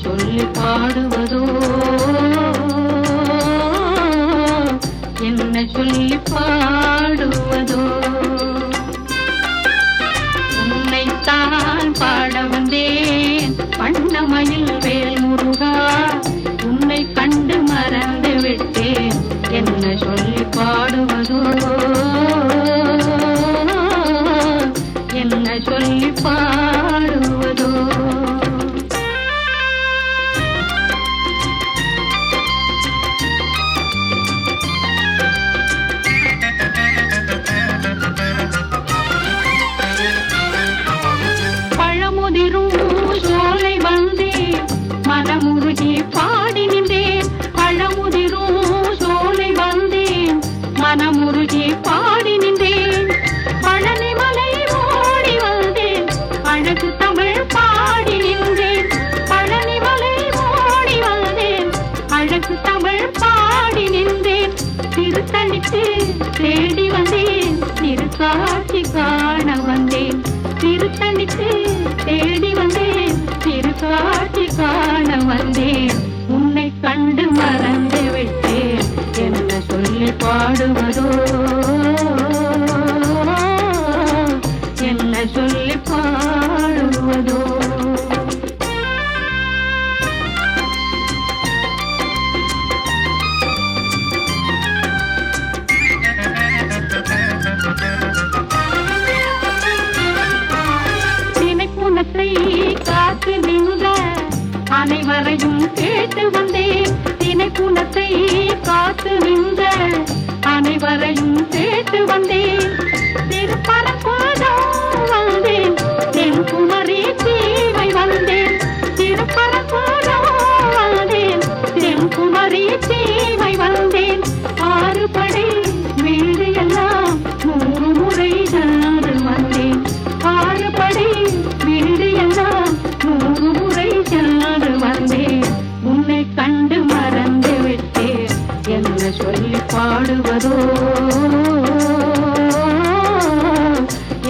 சொல்லி பாடுவதோ, என்ன சொல்லி பாடுவதோ. உன்னைத்தான் பாட வந்தேன் வண்ணமயில் வேல் முருகா, உன்னை கண்டு மறந்து விட்டேன், என்ன சொல்லி பாடுவதோ, என்ன சொல்லி பாடுவதோ. பழமுதிரும் சோலை வந்தேன் மனமுருகி பாடி நின்றேன், பழமுதிரும் சோலை வந்தேன் மனமுருகி பாடி நின்றேன். பழனிமலை ஓடி வந்தேன் அழகு தமிழ் பாடி நின்றேன், பழனிமலை ஓடி வந்தேன் அழகு தமிழ் பாடி நின்றேன். திருத்தணிக்கு தேடி வந்தேன் திருக்காட்சி காண வந்தேன், திருத்தணிக்கு தேடி வந்தேன் திருக்காட்சி காண வந்தேன். உன்னை கண்டு மறந்து விட்டேன், என்ன சொல்லி பாடுவதோ, என்ன சொல்லி பாடுவதோ. தினைப்புனத்தை காத்து நின்ற அனைவரையும் கேட்டு வந்தேன், தினைப்புனத்தை காத்து நின்ற அனைவரையும் கேட்டு வந்தேன். திருப்பரங்குன்றம் வந்தேன் தென்குமரி தீவை வந்தேன், திருப்பரங்குன்றம் வந்தேன் தென்குமரி தீவை வந்தேன். ஆறு படை வீடு எல்லாம் 100 முறை சென்று வந்தேன், ஆறு படை வீடு எல்லாம் 100 முறை சென்று வந்தேன். உன்னை கண்டு மறந்து விட்டேன், என்ன சொல்லி பாடுவதோ,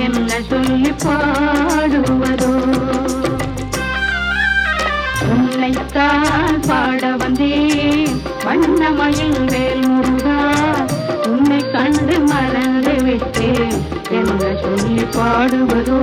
என்ன சொல்லி பாடுவதோ. உன்னைத்தான் பாட வந்தேன் வண்ணமயில் வேல் முருகா, உன்னை கண்டு மறந்து விட்டேன், என்ன சொல்லி பாடுவதோ.